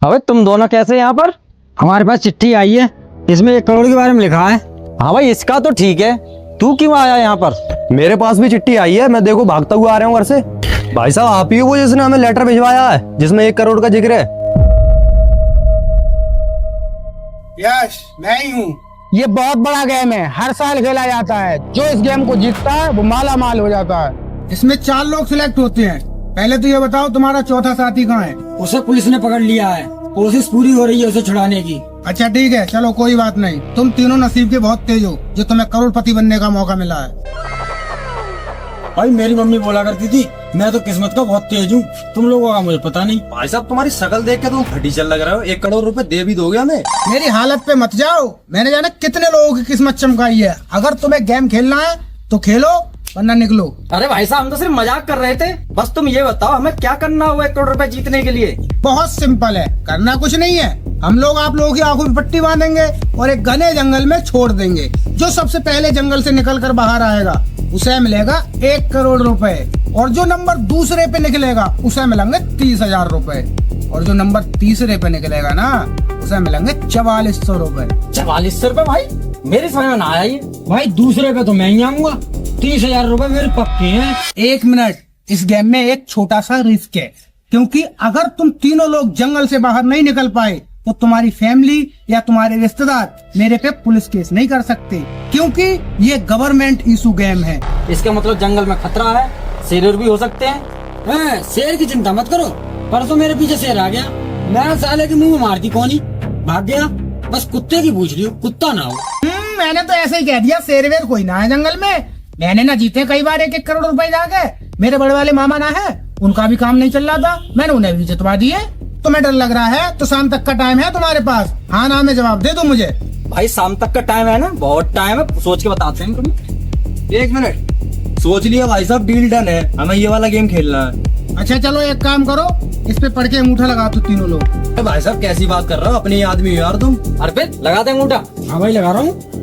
अबे तुम दोनों कैसे यहाँ पर? हमारे पास चिट्ठी आई है, इसमें 1 करोड़ के बारे में लिखा है। हाँ भाई, इसका तो ठीक है, तू क्यों आया यहाँ पर? मेरे पास भी चिट्ठी आई है, मैं देखो भागता हुआ आ रहा हूँ घर से। भाई साहब, आप ही हो वो जिसने हमें लेटर भिजवाया है जिसमें 1 करोड़ का जिक्र है। यश, मैं ही हूँ। ये बहुत बड़ा गेम है, हर साल खेला जाता है। जो इस गेम को जीतता है वो माला माल हो जाता है। इसमें 4 लोग सिलेक्ट होते हैं। पहले तो ये बताओ तुम्हारा चौथा साथी कहाँ है? उसे पुलिस ने पकड़ लिया है, कोशिश पूरी हो रही है उसे छुड़ाने की। अच्छा ठीक है, चलो कोई बात नहीं। तुम तीनों नसीब के बहुत तेज हो जो तुम्हें करोड़पति बनने का मौका मिला है। भाई मेरी मम्मी बोला करती थी मैं तो किस्मत का बहुत तेज हूँ, तुम लोगों का मुझे पता नहीं। भाई साहब, तुम्हारी शक्ल देख के तुम फटी चल लग रहे हो। 1 करोड़ रुपए दे भी दोगे हमें? मेरी हालत पे मत जाओ, मैंने जाने कितने लोगों की किस्मत चमकाई है। अगर तुम्हें गेम खेलना है तो खेलो, वरना निकलो। अरे भाई साहब, हम तो सिर्फ मजाक कर रहे थे। बस तुम ये बताओ हमें क्या करना होगा 1 करोड़ रुपए जीतने के लिए? बहुत सिंपल है, करना कुछ नहीं है। हम लोग आप लोगों की आंखों में पट्टी बांधेंगे और एक घने जंगल में छोड़ देंगे। जो सबसे पहले जंगल से निकल कर बाहर आएगा उसे मिलेगा 1 करोड़ रुपए, और जो नंबर दूसरे पे निकलेगा उसे मिलेंगे 30,000 रुपए, और जो नंबर तीसरे पे निकलेगा ना उसे मिलेंगे 4400 रुपए। 4400 रुपए? भाई मेरी समझ में ना आया ये। भाई दूसरे पे तो मैं ही आऊंगा, 30,000 रुपए मेरे पक्के हैं। 1 मिनट, इस गेम में एक छोटा सा रिस्क है, क्योंकि अगर तुम तीनों लोग जंगल से बाहर नहीं निकल पाए तो तुम्हारी फैमिली या तुम्हारे रिश्तेदार मेरे पे पुलिस केस नहीं कर सकते, क्योंकि ये गवर्नमेंट इशू गेम है। इसका मतलब जंगल में खतरा है, शेर भी हो सकते हैं। शेर की चिंता मत करो, परसों मेरे पीछे शेर आ गया, मैं साले के मुंह में मार दी कोनी, भाग गया। बस कुत्ते की पूछ लियो, कुत्ता ना हो। मैंने तो ऐसे ही कह दिया, शेर वेर कोई ना है जंगल में। मैंने ना जीते कई बार 1-1 करोड़ रुपए जाके। मेरे बड़े वाले मामा ना है, उनका भी काम नहीं चल रहा था, मैंने उन्हें भी जितवा दिए। तुम्हें डर लग रहा है तो शाम तक का टाइम है तुम्हारे पास, हाँ ना में जवाब दे दो मुझे। भाई शाम तक का टाइम है ना, बहुत टाइम है, सोच के बताते हैं तुम्हें। 1 मिनट, सोच लिया भाई साहब, डील डन है, हमें ये वाला गेम खेलना है। अच्छा चलो एक काम करो, इस पे पढ़ के अंगूठा लगा दो तीनों लोग। अरे भाई साहब, कैसी बात कर रहे हो, अपने ही आदमी हो यार तुम। अरे फिर लगा दे अंगूठा। हाँ भाई लगा रहा हूँ।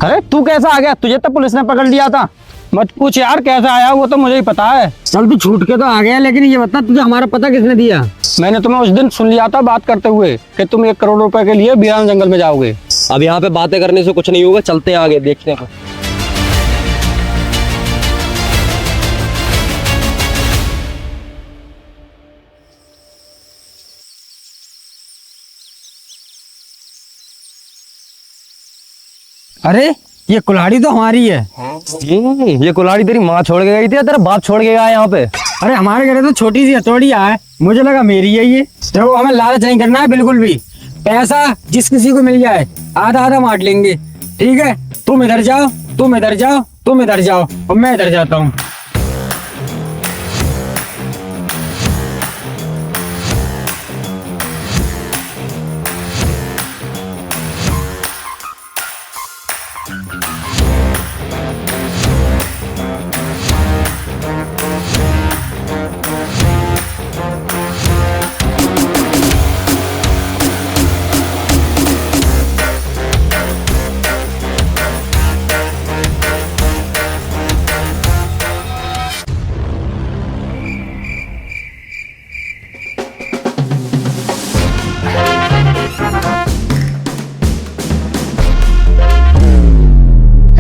अरे तू कैसा आ गया? तुझे तो पुलिस ने पकड़ लिया था। मत पूछ यार कैसा आया, वो तो मुझे ही पता है। चल तू छूट के तो आ गया, लेकिन ये बता तुझे हमारा पता किसने दिया? मैंने तुम्हें उस दिन सुन लिया था बात करते हुए कि तुम 1 करोड़ रुपए के लिए बिहार जंगल में जाओगे। अब यहाँ पे बातें करने से कुछ नहीं होगा, चलते हैं आगे देखने को। अरे ये कुल्हाड़ी तो हमारी है। ये कुल्हाड़ी तेरी माँ छोड़ के गई थी या तेरा बाप छोड़ के गया है यहाँ पे? अरे हमारे घर तो छोटी सी हथौड़िया है, मुझे लगा मेरी है ये। देखो हमें लालच नहीं करना है बिल्कुल भी, पैसा जिस किसी को मिल जाए आधा आधा बांट लेंगे, ठीक है? तुम इधर जाओ, तुम इधर जाओ, तुम इधर जाओ, और मैं इधर जाता हूँ।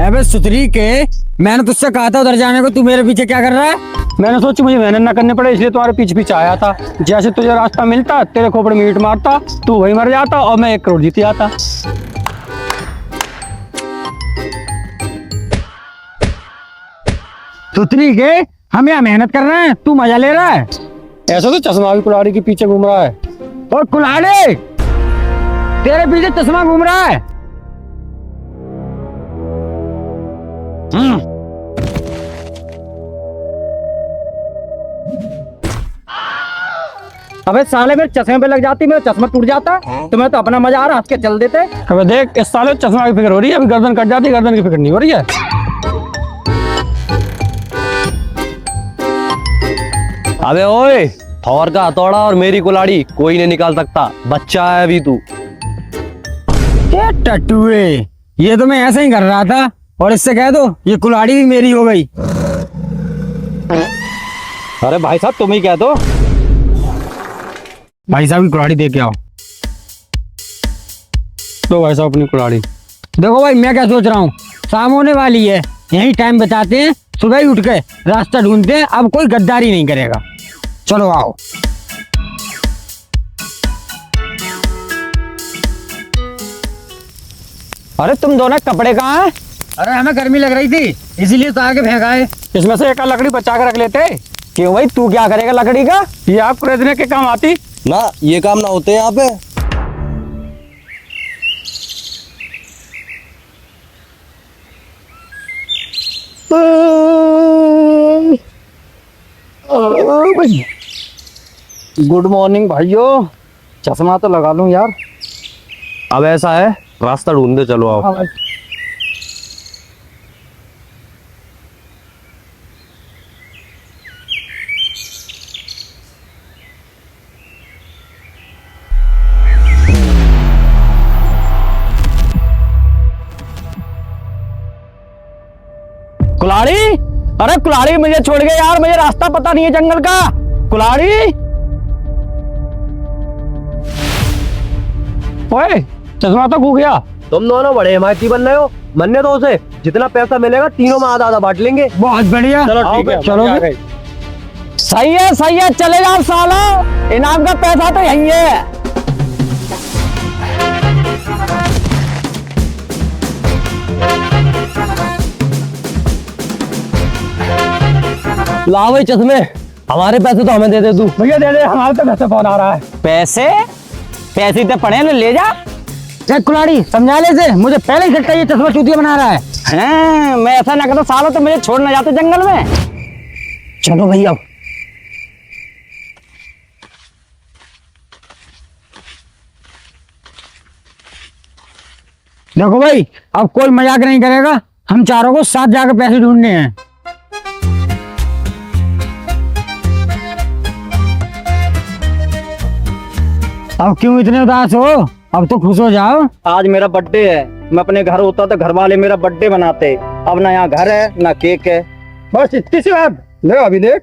अबे सुतरी के, मैंने तुझसे कहा था उधर जाने को, तू मेरे पीछे क्या कर रहा है? मैंने सोचा मुझे मेहनत ना करनी पड़े, इसलिए तुम्हारे पीछे पीछे आया था। जैसे तुझे रास्ता मिलता तेरे खोपड़े में ईंट मारता, तू वहीं मर जाता और मैं 1 करोड़ जीत जाता। सुतरी के, हम यहाँ मेहनत कर रहे हैं, तू मजा ले रहा है। ऐसा तो चश्मा भी कुल्हाड़ी के पीछे घूम रहा है। और कुल्हाड़ी, तेरे पीछे चश्मा घूम रहा है। अबे साले मेरे चश्मे पे लग जाती, मेरा चश्मा टूट जाता। तुम्हें तो अपना मजा आ रहा, हंस के चल देते। अबे देख, इस साले चश्मा की फिक्र हो रही है, अभी गर्दन कट जाती, गर्दन की फिक्र नहीं हो रही है। अबे ओए, थौर का हथौड़ा और मेरी कुल्हाड़ी कोई नहीं निकाल सकता, बच्चा है अभी तू। ये टट्टुए, ये तो मैं ऐसे ही कर रहा था, और इससे कह दो ये कुल्हाड़ी भी मेरी हो गई। अरे भाई साहब तुम ही कह दो। भाई साहब की कुल्हाड़ी दे के आओ। तो भाई साहब अपनी कुल्हाड़ी। देखो भाई, मैं क्या सोच रहा हूँ, शाम होने वाली है, यही टाइम बताते हैं, सुबह ही उठ के रास्ता ढूंढते हैं, अब कोई गद्दारी नहीं करेगा। चलो आओ। अरे तुम दोनों कपड़े कहाँ हैं? अरे हमें गर्मी लग रही थी, इसीलिए तो आके फेंका है। इसमें से एक लकड़ी बचा के रख लेते। क्यों भाई, तू क्या करेगा लकड़ी का? ये आप खरीदने के काम आती। ना ये काम ना होते यहाँ पे। गुड मॉर्निंग भाइयों, चश्मा तो लगा लूं यार। अब ऐसा है, रास्ता ढूंढते चलो आओ। कुल्हाड़ी, अरे कुल्हाड़ी मुझे छोड़ गए यार, मुझे रास्ता पता नहीं है जंगल का। कुल्हाड़ी, ओए चश्मा तो खो गया। तुम दोनों बड़े हिमायती बन रहे हो, मन्ने दो उसे, जितना पैसा मिलेगा तीनों में आधा आधा बांट लेंगे। बहुत बढ़िया, चलो ठीक है, चलो। सही है, चले जाओ साला, इनाम का पैसा तो यही है। लाओ भाई चश्मे, हमारे पैसे तो हमें दे दे तू। भैया दे दे, हमारे तो घर से फोन आ रहा है। पैसे पैसे तो पड़े, ले जा। चल कुल्हाड़ी, समझा ले से, मुझे पहले ही झटका ये चश्मा चूतिया बना रहा है। हैं, मैं ऐसा ना करता सालों तो मुझे छोड़ ना जाते जंगल में। चलो भैया। देखो भाई, अब कोई मजाक नहीं करेगा, हम चारों को साथ जाकर पैसे ढूंढने हैं। अब क्यों इतने उदास हो, अब तो खुश हो जाओ। आज मेरा बर्थडे है, मैं अपने घर होता तो घर वाले मेरा बर्थडे मनाते। अब ना यहाँ घर है ना केक है, बस इतनी सी बात। ले अभी देख।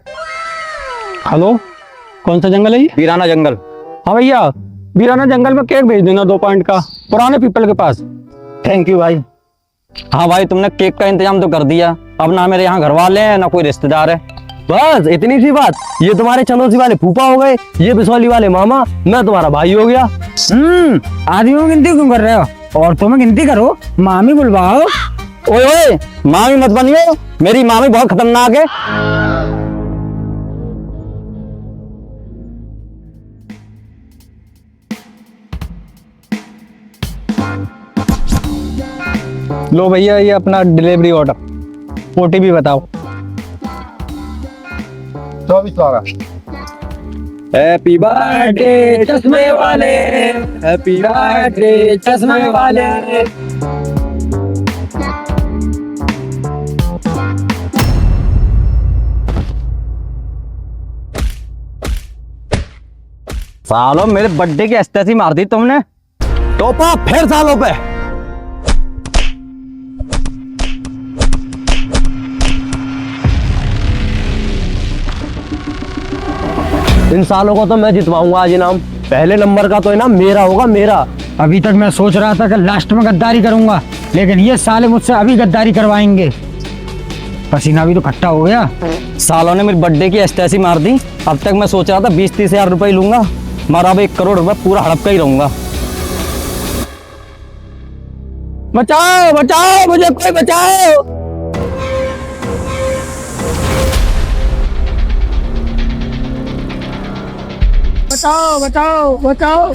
हेलो, कौन सा जंगल है ये? वीराना जंगल। हाँ भैया, वीराना जंगल में केक भेज देना 2 पॉइंट का, पुराने पीपल के पास। थैंक यू भाई। हाँ भाई, तुमने केक का इंतजाम तो कर दिया, अब ना मेरे यहाँ घर वाले हैं ना कोई रिश्तेदार है। बस इतनी सी बात। ये तुम्हारे चंदौसी वाले फूफा हो गए, ये बिसौली वाले मामा, मैं तुम्हारा भाई हो गया। आदमियों की गिनती क्यों कर रहे हो, और तुम्हें गिनती करो, मामी बुलवाओ। ओए ओए, मामी मत बनियो, मेरी मामी बहुत खतरनाक है। लो भैया, ये अपना डिलीवरी ऑर्डर, ओटीपी बताओ। 24 हैप्पी बर्थडे चश्मे वाले, हैप्पी बर्थडे चश्मे वाले। सालों, मेरे बर्थडे की एस्टेसी मार दी तुमने। टोपा फिर सालों पे। इन सालों को तो मैं जितवाऊंगा आज इनाम, पहले नंबर का तो इनाम मेरा होगा, मेरा। अभी तक मैं सोच रहा था कि लास्ट में गद्दारी करूंगा, लेकिन ये साले मुझसे अभी गद्दारी करवाएंगे। पसीना भी तो खट्टा हो गया। सालों ने मेरी बर्थडे की एस्टेसी मार दी। अब तक मैं सोच रहा था 20-30 हजार रुपए लूंगा, मारा अब 1 करोड़ रुपए पूरा हड़प का ही रहूंगा। बचाओ बचाओ, मुझे कोई बचाओ। बचाओ बचाओ बचाओ।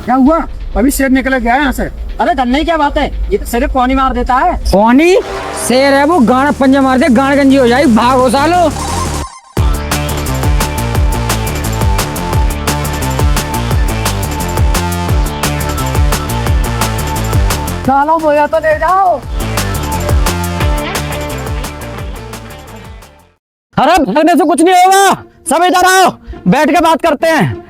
क्या हुआ, अभी शेर निकल गया यहाँ से। अरे करने की क्या बात है, ये तो सिर्फ पानी मार देता है। पानी शेर है वो, गाड़ पंजा मार दे, गाड़ गंजी हो जाए। भागो सालो। सालों मुझे तो ले जाओ। अरे भागने से कुछ नहीं होगा, सब इधर आओ, बैठ के बात करते हैं।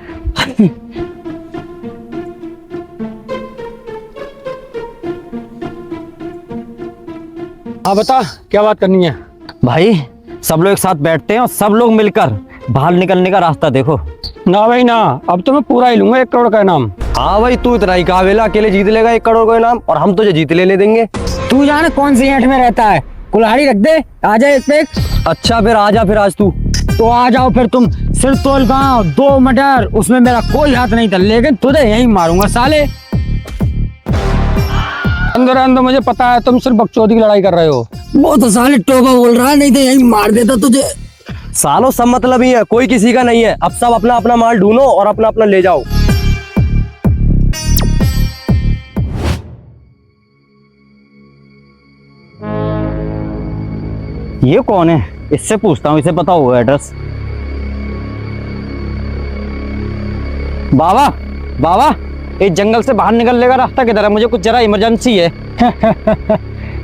हाँ बता, क्या बात करनी है? भाई सब लोग एक साथ बैठते हैं और सब लोग मिलकर बाहर निकलने का रास्ता देखो। ना भाई ना, अब तो मैं पूरा ही लूंगा 1 करोड़ का इनाम। हाँ भाई, तू इतना ही काबिला, अकेले जीत लेगा 1 करोड़ का इनाम और हम तुझे जीत लेने देंगे। तू जाने कौन सी ऐंठ में रहता है, कुल्हाड़ी रख दे, आ जा एक पे एक। अच्छा फिर आजा, फिर आज तू। तो आ जाओ फिर तुम। सिर तोल गाँव 2 मटर, उसमें मेरा कोई हाथ नहीं था, लेकिन तुझे यही मारूंगा साले। अंदर अंदर मुझे पता है तुम सिर्फ बकचोदी की लड़ाई कर रहे हो। वो तो साले टोपा बोल रहा है, नहीं तो यही मार देता तुझे। सालों सब मतलब ही है, कोई किसी का नहीं है। अब सब अपना अपना माल ढूंढो और अपना अपना ले जाओ। ये कौन है, इससे पूछता हूँ, इसे पता होगा एड्रेस। बाबा बाबा, इस जंगल से बाहर निकलने का रास्ता किधर है? मुझे कुछ जरा इमरजेंसी है।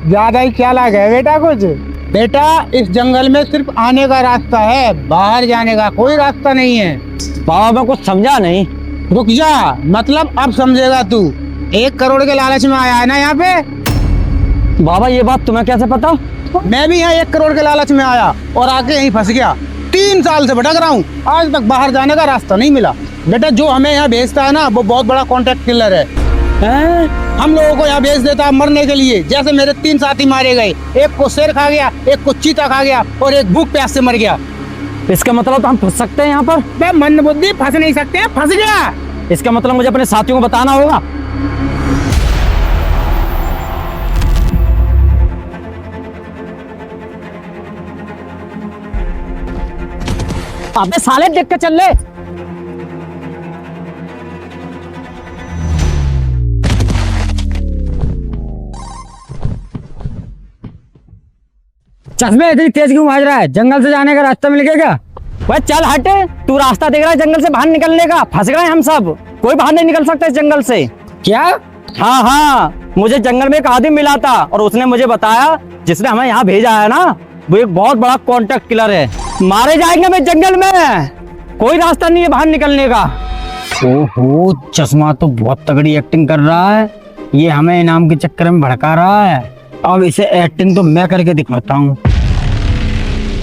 ज्यादा ही क्या लगा है बेटा कुछ? बेटा इस जंगल में सिर्फ आने का रास्ता है, बाहर जाने का कोई रास्ता नहीं है। बाबा मैं कुछ समझा नहीं। रुक जा, मतलब अब समझेगा तू। 1 करोड़ के लालच में आया है ना यहाँ पे? बाबा ये बात तुम्हें कैसे पता? मैं भी यहाँ 1 करोड़ के लालच में आया और आके यहीं फंस गया। 3 साल से भटक रहा हूँ, आज तक बाहर जाने का रास्ता नहीं मिला। बेटा जो हमें यहाँ भेजता है ना, वो बहुत बड़ा कॉन्ट्रैक्ट किलर है। हम लोगों को यहाँ भेज देता है मरने के लिए। जैसे मेरे 3 साथी मारे गए, एक को शेर खा गया, एक को चीता खा गया और एक भूख प्यास से मर गया। इसका मतलब तो हम फंस सकते हैं यहाँ पर? मैं मंद बुद्धि फंस नहीं सकते, फंस गया। इसका मतलब मुझे अपने साथियों को बताना होगा। अबे साले देख के चल ले। चश्मे इतनी तेज क्यों भाग रहा है? जंगल से जाने का रास्ता मिल गया क्या? वह चल हट, तू रास्ता देख रहा है जंगल से बाहर निकलने का? फंस गए हम सब, कोई बाहर नहीं निकल सकता इस जंगल से। क्या? हाँ हाँ, मुझे जंगल में एक आदमी मिला था और उसने मुझे बताया जिसने हमें यहाँ भेजा है ना, वो एक बहुत बड़ा कॉन्ट्रैक्ट किलर है। मारे जाएंगे हम इस जंगल में, कोई रास्ता नहीं है बाहर निकलने का। ओहो, चश्मा तो बहुत तगड़ी एक्टिंग कर रहा है। ये हमें इनाम के चक्कर में भड़का रहा है। अब इसे एक्टिंग तो मैं करके दिखाता हूँ।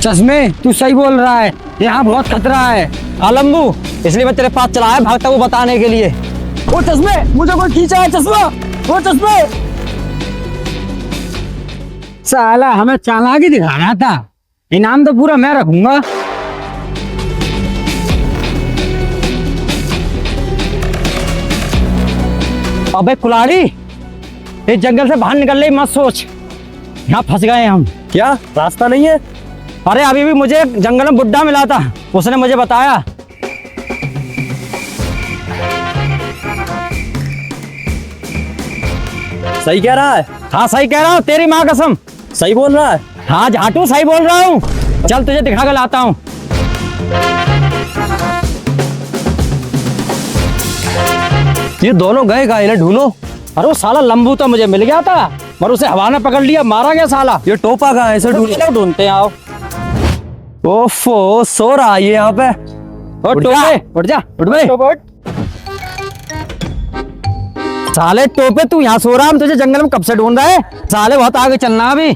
चश्मे तू सही बोल रहा है, यहाँ बहुत खतरा है। आलम्बू, इसलिए मैं तेरे पास चला है भागता हुआ बताने के लिए। वो चश्मे, मुझे कोई खींचा है चश्मा, वो चश्मे। साला हमें चालाकी दिखाना था, इनाम तो पूरा मैं रखूंगा। अबे कुल्हाड़ी, इस जंगल से बाहर निकलने की मत सोच, यहाँ फंस गए हम। क्या रास्ता नहीं है? अरे अभी भी मुझे एक जंगल में बुड्ढा मिला था, उसने मुझे बताया। सही कह रहा है? हाँ सही कह रहा हूँ, तेरी माँ कसम सही बोल रहा है? हाँ झाटू सही बोल रहा हूँ। चल तुझे दिखा कर लाता हूँ। ये दोनों गए कहाँ? इन्हें ढूंढो। अरे वो साला लंबू तो मुझे मिल गया था, पर उसे हवा ने पकड़ लिया, मारा गया साला। ये टोपा कहाँ है? इसे ढूंढो। ढूंढते हैं, आओ। ओफो, सो रहा है ये यहाँ पे। उठ टोपे, उठ जा, उठ बे। साले टोपे, तू यहाँ सो रहा, हम तुझे जंगल में कब से ढूंढ रहे हैं। साले बहुत आगे चलना अभी।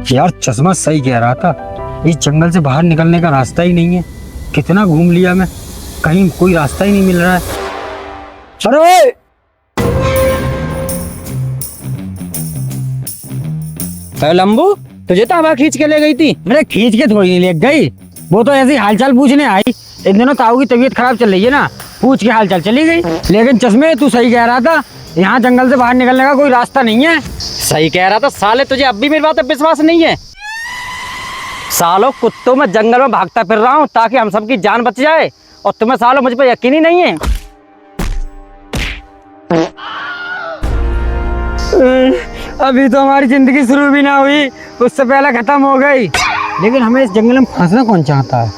यार चश्मा सही कह रहा था, इस जंगल से बाहर निकलने का रास्ता ही नहीं है। कितना घूम लिया मैं, कहीं कोई रास्ता ही नहीं मिल रहा है। अरे लंबू, तुझे तो हवा खींच के ले गई थी। मेरे खींच के थोड़ी नहीं ले गई, वो तो ऐसे ही हालचाल पूछने आई। इन दिनों ताऊ की तबीयत खराब चल रही है ना, पूछ के हालचाल चली गई। लेकिन चश्मे तू सही कह रहा था, यहाँ जंगल से बाहर निकलने का कोई रास्ता नहीं है। सही कह रहा था साले, तुझे अब भी मेरी बात पे विश्वास नहीं है। सालों कुत्तों में जंगल में भागता फिर रहा हूँ ताकि हम सबकी जान बच जाए, और तुम्हें सालों मुझ पर यकीन ही नहीं है। अभी तो हमारी जिंदगी शुरू भी ना हुई, उससे पहले खत्म हो गई। लेकिन हमें इस जंगल में फंसना कौन चाहता है?